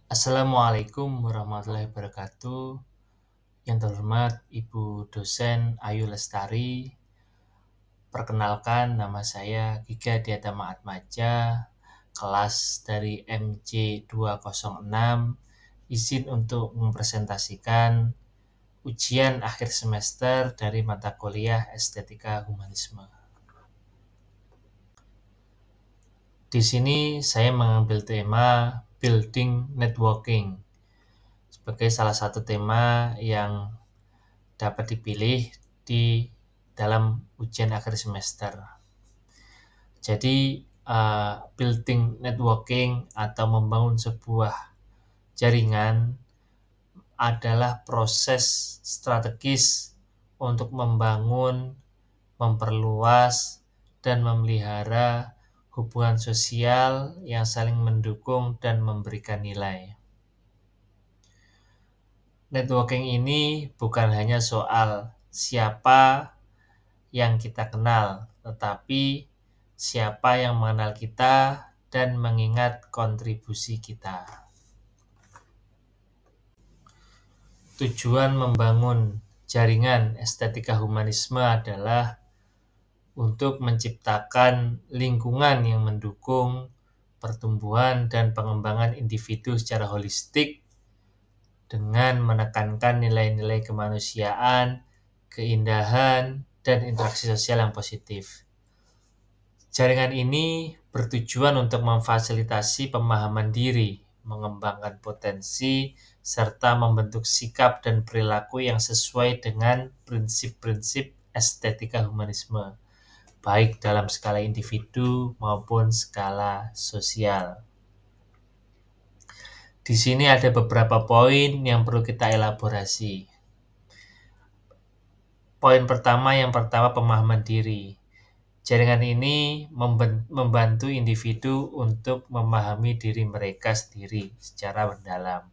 Assalamualaikum warahmatullahi wabarakatuh. Yang terhormat Ibu dosen Ayu Lestari. Perkenalkan, nama saya Giga Diatama Atmaja, kelas dari MC206. Izin untuk mempresentasikan ujian akhir semester dari mata kuliah Estetika Humanisme. Di sini saya mengambil tema Building Networking sebagai salah satu tema yang dapat dipilih di dalam ujian akhir semester. Jadi, building networking atau membangun sebuah jaringan adalah proses strategis untuk membangun, memperluas, dan memelihara hubungan sosial yang saling mendukung dan memberikan nilai. Networking ini bukan hanya soal siapa yang kita kenal, tetapi siapa yang mengenal kita dan mengingat kontribusi kita. Tujuan membangun jaringan estetika humanisme adalah untuk menciptakan lingkungan yang mendukung pertumbuhan dan pengembangan individu secara holistik dengan menekankan nilai-nilai kemanusiaan, keindahan, dan interaksi sosial yang positif. Jaringan ini bertujuan untuk memfasilitasi pemahaman diri, mengembangkan potensi, serta membentuk sikap dan perilaku yang sesuai dengan prinsip-prinsip estetika humanisme, baik dalam skala individu maupun skala sosial. Di sini ada beberapa poin yang perlu kita elaborasi. Poin pertama, pemahaman diri. Jaringan ini membantu individu untuk memahami diri mereka sendiri secara mendalam,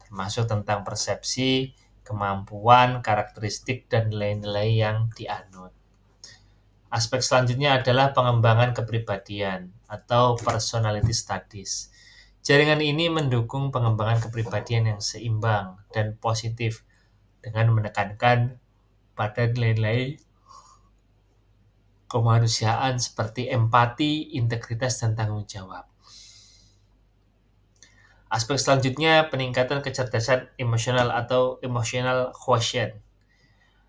termasuk tentang persepsi, kemampuan, karakteristik, dan nilai-nilai yang dianut. Aspek selanjutnya adalah pengembangan kepribadian atau personality studies. Jaringan ini mendukung pengembangan kepribadian yang seimbang dan positif dengan menekankan pada nilai-nilai kemanusiaan seperti empati, integritas, dan tanggung jawab. Aspek selanjutnya peningkatan kecerdasan emosional atau emotional quotient.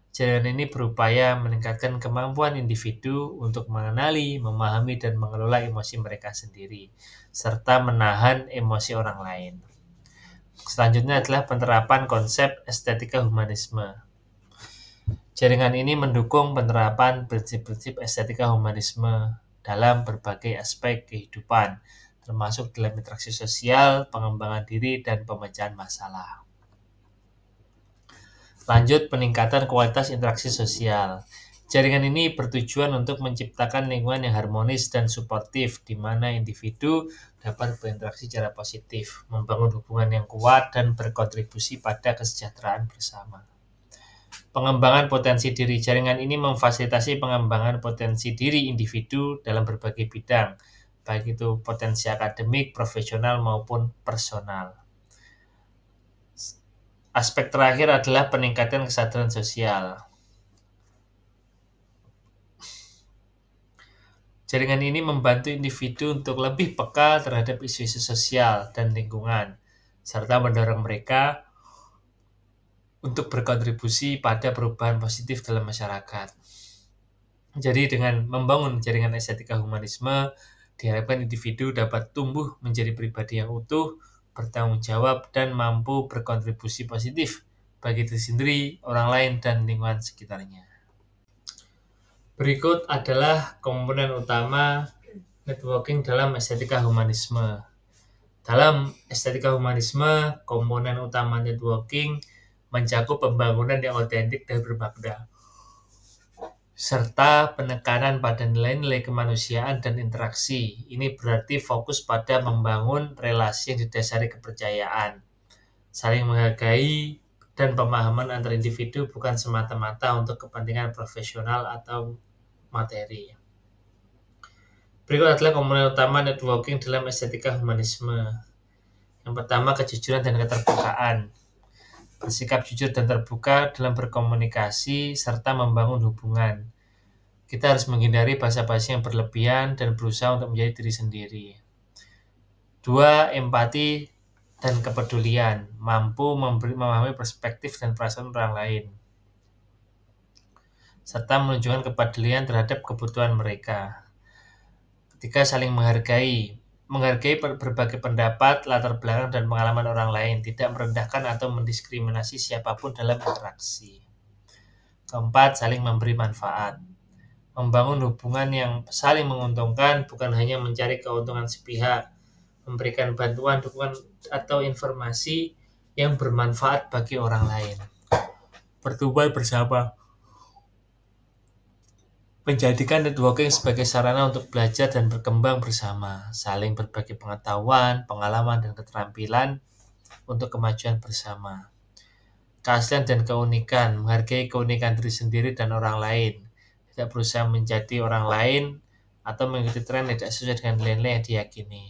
Jaringan ini berupaya meningkatkan kemampuan individu untuk mengenali, memahami, dan mengelola emosi mereka sendiri, serta menahan emosi orang lain. Selanjutnya adalah penerapan konsep estetika humanisme. Jaringan ini mendukung penerapan prinsip-prinsip estetika humanisme dalam berbagai aspek kehidupan, termasuk dalam interaksi sosial, pengembangan diri, dan pemecahan masalah. Lanjut, peningkatan kualitas interaksi sosial. Jaringan ini bertujuan untuk menciptakan lingkungan yang harmonis dan suportif, di mana individu dapat berinteraksi secara positif, membangun hubungan yang kuat, dan berkontribusi pada kesejahteraan bersama. Pengembangan potensi diri. Jaringan ini memfasilitasi pengembangan potensi diri individu dalam berbagai bidang, baik itu potensi akademik, profesional, maupun personal. Aspek terakhir adalah peningkatan kesadaran sosial. Jaringan ini membantu individu untuk lebih peka terhadap isu-isu sosial dan lingkungan, serta mendorong mereka untuk berkontribusi pada perubahan positif dalam masyarakat. Jadi dengan membangun jaringan estetika humanisme, diharapkan individu dapat tumbuh menjadi pribadi yang utuh, bertanggung jawab, dan mampu berkontribusi positif bagi diri sendiri, orang lain, dan lingkungan sekitarnya. Berikut adalah komponen utama networking dalam estetika humanisme. Dalam estetika humanisme, komponen utama networking mencakup pembangunan yang otentik dan bermakna, serta penekanan pada nilai-nilai kemanusiaan dan interaksi. Ini berarti fokus pada membangun relasi yang didasari kepercayaan, saling menghargai, dan pemahaman antar individu bukan semata-mata untuk kepentingan profesional atau materi. Berikut adalah komponen utama networking dalam estetika humanisme. Yang pertama, kejujuran dan keterbukaan. Bersikap jujur dan terbuka dalam berkomunikasi serta membangun hubungan. Kita harus menghindari basa-basi yang berlebihan dan berusaha untuk menjadi diri sendiri. 2. Empati dan kepedulian. Mampu memahami perspektif dan perasaan orang lain, serta menunjukkan kepedulian terhadap kebutuhan mereka. 3. Saling menghargai. Menghargai berbagai pendapat, latar belakang, dan pengalaman orang lain, tidak merendahkan atau mendiskriminasi siapapun dalam interaksi. 4. Saling memberi manfaat. Membangun hubungan yang saling menguntungkan, bukan hanya mencari keuntungan sepihak. Memberikan bantuan, dukungan, atau informasi yang bermanfaat bagi orang lain. Bertumbuh bersama. Menjadikan networking sebagai sarana untuk belajar dan berkembang bersama, saling berbagi pengetahuan, pengalaman, dan keterampilan untuk kemajuan bersama. Keaslian dan keunikan. Menghargai keunikan diri sendiri dan orang lain. Tidak berusaha menjadi orang lain atau mengikuti tren tidak sesuai dengan nilai-nilai yang diyakini.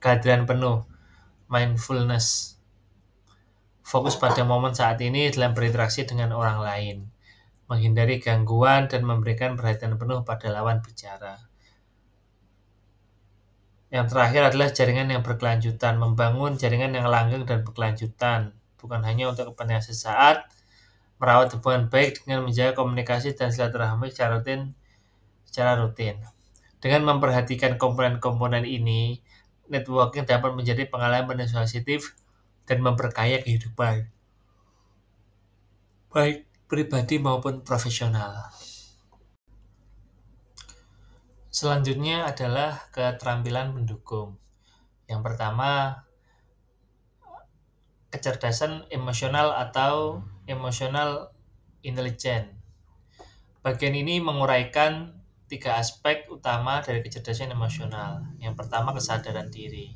Kehadiran penuh. Mindfulness. Fokus pada momen saat ini dalam berinteraksi dengan orang lain. Menghindari gangguan dan memberikan perhatian penuh pada lawan bicara. Yang terakhir adalah jaringan yang berkelanjutan. Membangun jaringan yang langgeng dan berkelanjutan, bukan hanya untuk kepentingan sesaat. Merawat hubungan baik dengan menjaga komunikasi dan silaturahmi secara rutin. Dengan memperhatikan komponen-komponen ini, networking dapat menjadi pengalaman yang positif dan memperkaya kehidupan, baik pribadi maupun profesional. Selanjutnya adalah keterampilan pendukung. Yang pertama, kecerdasan emosional atau emotional intelligence. Bagian ini menguraikan 3 aspek utama dari kecerdasan emosional. Yang pertama, kesadaran diri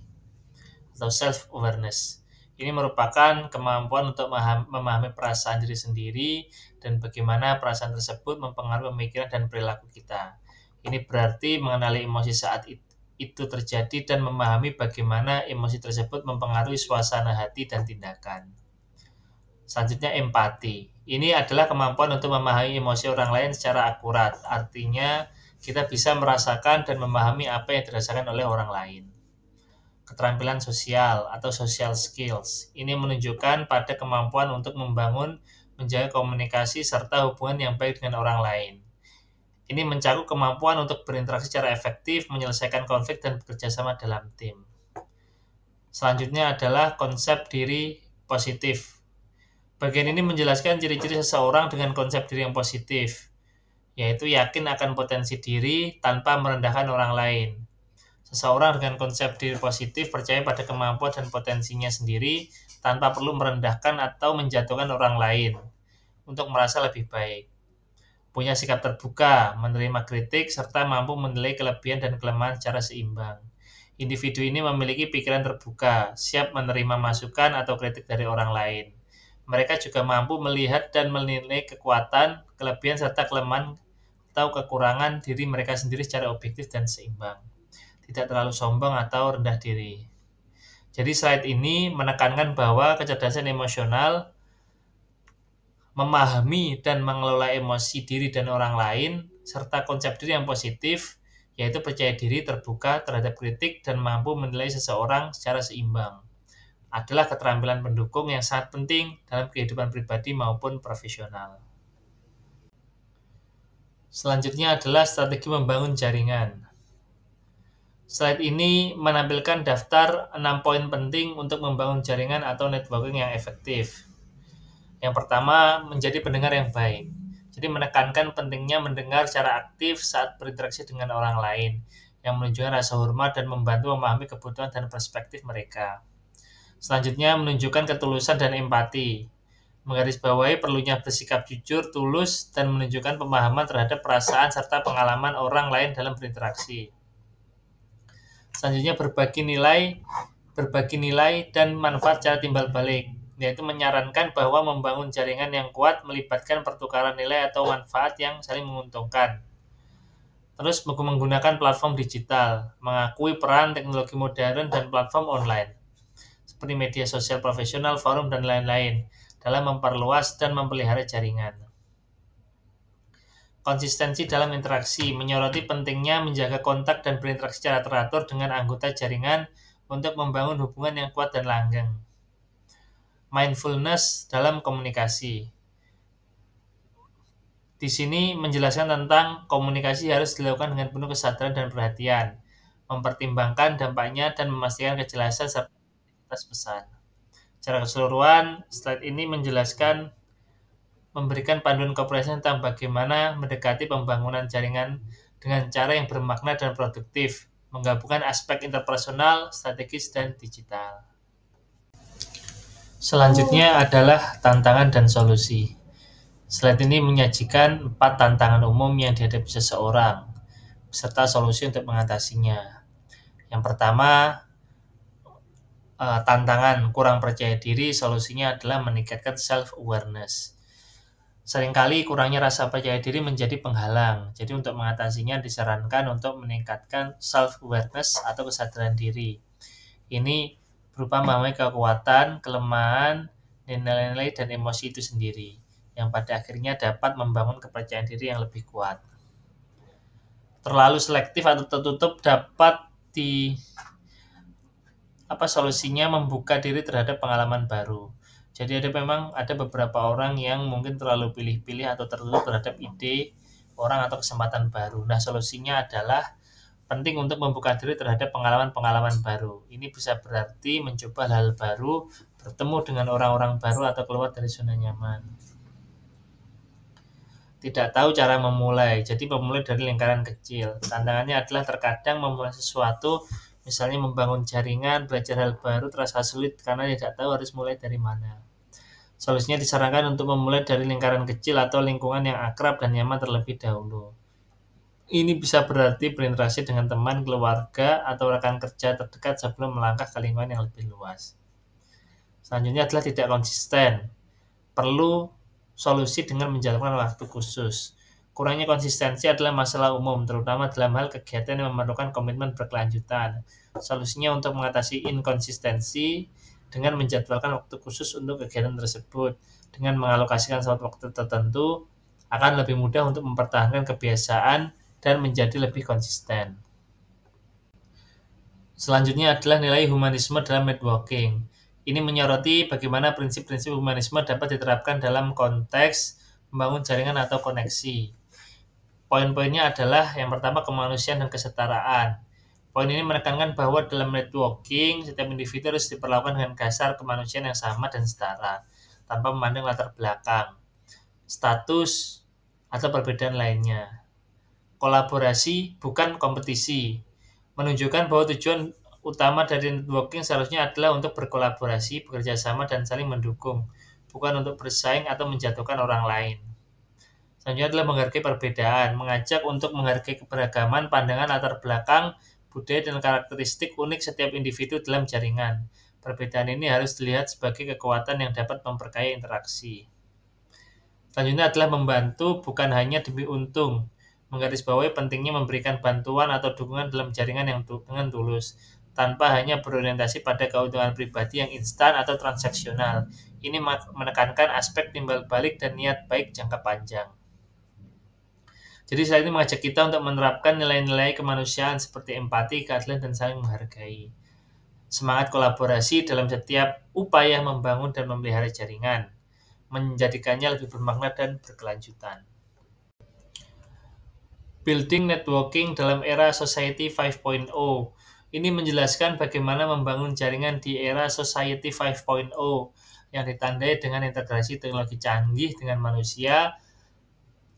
atau self-awareness. Ini merupakan kemampuan untuk memahami perasaan diri sendiri dan bagaimana perasaan tersebut mempengaruhi pemikiran dan perilaku kita. Ini berarti mengenali emosi saat itu terjadi dan memahami bagaimana emosi tersebut mempengaruhi suasana hati dan tindakan. Selanjutnya, empati. Ini adalah kemampuan untuk memahami emosi orang lain secara akurat. Artinya, kita bisa merasakan dan memahami apa yang dirasakan oleh orang lain. Keterampilan sosial atau social skills. Ini menunjukkan pada kemampuan untuk membangun, menjaga komunikasi, serta hubungan yang baik dengan orang lain. Ini mencakup kemampuan untuk berinteraksi secara efektif, menyelesaikan konflik, dan bekerja sama dalam tim. Selanjutnya adalah konsep diri positif. Bagian ini menjelaskan ciri-ciri seseorang dengan konsep diri yang positif, yaitu yakin akan potensi diri tanpa merendahkan orang lain. Seseorang dengan konsep diri positif percaya pada kemampuan dan potensinya sendiri tanpa perlu merendahkan atau menjatuhkan orang lain untuk merasa lebih baik. Punya sikap terbuka, menerima kritik, serta mampu menilai kelebihan dan kelemahan secara seimbang. Individu ini memiliki pikiran terbuka, siap menerima masukan atau kritik dari orang lain. Mereka juga mampu melihat dan menilai kekuatan, kelebihan, serta kelemahan atau kekurangan diri mereka sendiri secara objektif dan seimbang. Tidak terlalu sombong atau rendah diri. Jadi slide ini menekankan bahwa kecerdasan emosional memahami dan mengelola emosi diri dan orang lain, serta konsep diri yang positif, yaitu percaya diri, terbuka terhadap kritik, dan mampu menilai seseorang secara seimbang, adalah keterampilan pendukung yang sangat penting dalam kehidupan pribadi maupun profesional. Selanjutnya adalah strategi membangun jaringan. Slide ini menampilkan daftar 6 poin penting untuk membangun jaringan atau networking yang efektif. Yang pertama, menjadi pendengar yang baik. Jadi menekankan pentingnya mendengar secara aktif saat berinteraksi dengan orang lain, yang menunjukkan rasa hormat dan membantu memahami kebutuhan dan perspektif mereka. Selanjutnya, menunjukkan ketulusan dan empati. Menggarisbawahi perlunya bersikap jujur, tulus, dan menunjukkan pemahaman terhadap perasaan serta pengalaman orang lain dalam berinteraksi. Selanjutnya, berbagi nilai dan manfaat secara timbal balik, yaitu menyarankan bahwa membangun jaringan yang kuat melibatkan pertukaran nilai atau manfaat yang saling menguntungkan. Terus menggunakan platform digital, mengakui peran teknologi modern dan platform online, seperti media sosial profesional, forum, dan lain-lain, dalam memperluas dan memelihara jaringan. Konsistensi dalam interaksi, menyoroti pentingnya menjaga kontak dan berinteraksi secara teratur dengan anggota jaringan untuk membangun hubungan yang kuat dan langgeng. Mindfulness dalam komunikasi. Di sini menjelaskan tentang komunikasi harus dilakukan dengan penuh kesadaran dan perhatian, mempertimbangkan dampaknya dan memastikan kejelasan serta pesan. Secara keseluruhan, slide ini memberikan panduan komprehensif tentang bagaimana mendekati pembangunan jaringan dengan cara yang bermakna dan produktif, menggabungkan aspek interpersonal, strategis, dan digital. Selanjutnya adalah tantangan dan solusi. Slide ini menyajikan 4 tantangan umum yang dihadapi seseorang, serta solusi untuk mengatasinya. Yang pertama, tantangan kurang percaya diri, solusinya adalah meningkatkan self-awareness. Seringkali kurangnya rasa percaya diri menjadi penghalang. Jadi untuk mengatasinya disarankan untuk meningkatkan self-awareness atau kesadaran diri. Ini berupa memahami kekuatan, kelemahan, nilai-nilai, dan emosi itu sendiri, yang pada akhirnya dapat membangun kepercayaan diri yang lebih kuat. Terlalu selektif atau tertutup dapat solusinya membuka diri terhadap pengalaman baru. Jadi memang ada beberapa orang yang mungkin terlalu pilih-pilih atau tertutup terhadap ide orang atau kesempatan baru. Nah, solusinya adalah penting untuk membuka diri terhadap pengalaman-pengalaman baru. Ini bisa berarti mencoba hal baru, bertemu dengan orang-orang baru, atau keluar dari zona nyaman. Tidak tahu cara memulai, jadi memulai dari lingkaran kecil. Tantangannya adalah terkadang memulai sesuatu, misalnya membangun jaringan, belajar hal baru, terasa sulit karena tidak tahu harus mulai dari mana. Solusinya disarankan untuk memulai dari lingkaran kecil atau lingkungan yang akrab dan nyaman terlebih dahulu. Ini bisa berarti berinteraksi dengan teman, keluarga, atau rekan kerja terdekat sebelum melangkah ke lingkungan yang lebih luas. Selanjutnya adalah tidak konsisten. Perlu solusi dengan menjalankan waktu khusus. Kurangnya konsistensi adalah masalah umum, terutama dalam hal kegiatan yang memerlukan komitmen berkelanjutan. Solusinya untuk mengatasi inkonsistensi dengan menjadwalkan waktu khusus untuk kegiatan tersebut. Dengan mengalokasikan suatu waktu tertentu, akan lebih mudah untuk mempertahankan kebiasaan dan menjadi lebih konsisten. Selanjutnya adalah nilai humanisme dalam networking. Ini menyoroti bagaimana prinsip-prinsip humanisme dapat diterapkan dalam konteks membangun jaringan atau koneksi. Poin-poinnya adalah yang pertama kemanusiaan dan kesetaraan. Poin ini menekankan bahwa dalam networking, setiap individu harus diperlakukan dengan dasar kemanusiaan yang sama dan setara, tanpa memandang latar belakang, status, atau perbedaan lainnya. Kolaborasi bukan kompetisi, menunjukkan bahwa tujuan utama dari networking seharusnya adalah untuk berkolaborasi, bekerja sama, dan saling mendukung, bukan untuk bersaing atau menjatuhkan orang lain. Selanjutnya adalah menghargai perbedaan, mengajak untuk menghargai keberagaman, pandangan, latar belakang, budaya, dan karakteristik unik setiap individu dalam jaringan. Perbedaan ini harus dilihat sebagai kekuatan yang dapat memperkaya interaksi. Selanjutnya adalah membantu bukan hanya demi untung, menggarisbawahi pentingnya memberikan bantuan atau dukungan dalam jaringan yang dengan tulus, tanpa hanya berorientasi pada keuntungan pribadi yang instan atau transaksional. Ini menekankan aspek timbal balik dan niat baik jangka panjang. Jadi saya ini mengajak kita untuk menerapkan nilai-nilai kemanusiaan seperti empati, keadilan, dan saling menghargai. Semangat kolaborasi dalam setiap upaya membangun dan memelihara jaringan, menjadikannya lebih bermakna dan berkelanjutan. Building networking dalam era Society 5.0. Ini menjelaskan bagaimana membangun jaringan di era Society 5.0 yang ditandai dengan integrasi teknologi canggih dengan manusia.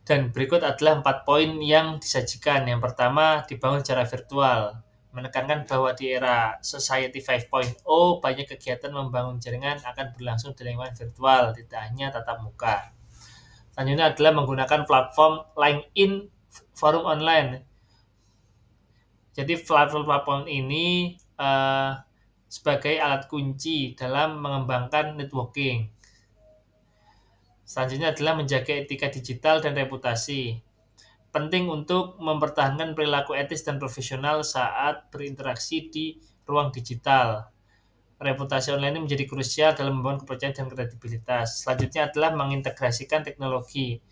Dan berikut adalah 4 poin yang disajikan. Yang pertama, dibangun secara virtual. Menekankan bahwa di era Society 5.0 banyak kegiatan membangun jaringan akan berlangsung di lingkungan virtual, tidak hanya tatap muka. Selanjutnya adalah menggunakan platform LinkedIn forum online. Jadi platform ini sebagai alat kunci dalam mengembangkan networking. Selanjutnya adalah menjaga etika digital dan reputasi. penting untuk mempertahankan perilaku etis dan profesional saat berinteraksi di ruang digital. Reputasi online ini menjadi krusial dalam membangun kepercayaan dan kredibilitas. Selanjutnya adalah mengintegrasikan teknologi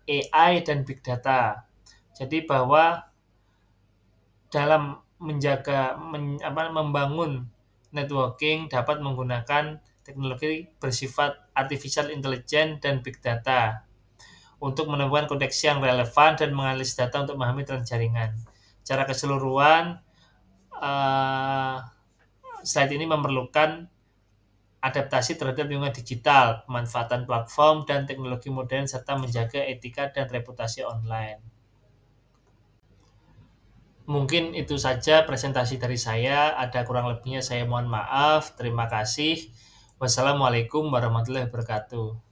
AI dan big data. Jadi bahwa dalam membangun networking dapat menggunakan teknologi bersifat artificial intelligence dan big data untuk menemukan koneksi yang relevan dan menganalisis data untuk memahami tren jaringan. Secara keseluruhan, slide ini memerlukan adaptasi terhadap lingkungan digital, pemanfaatan platform dan teknologi modern, serta menjaga etika dan reputasi online. Mungkin itu saja presentasi dari saya. Ada kurang lebihnya saya mohon maaf. Terima kasih. Wassalamualaikum warahmatullahi wabarakatuh.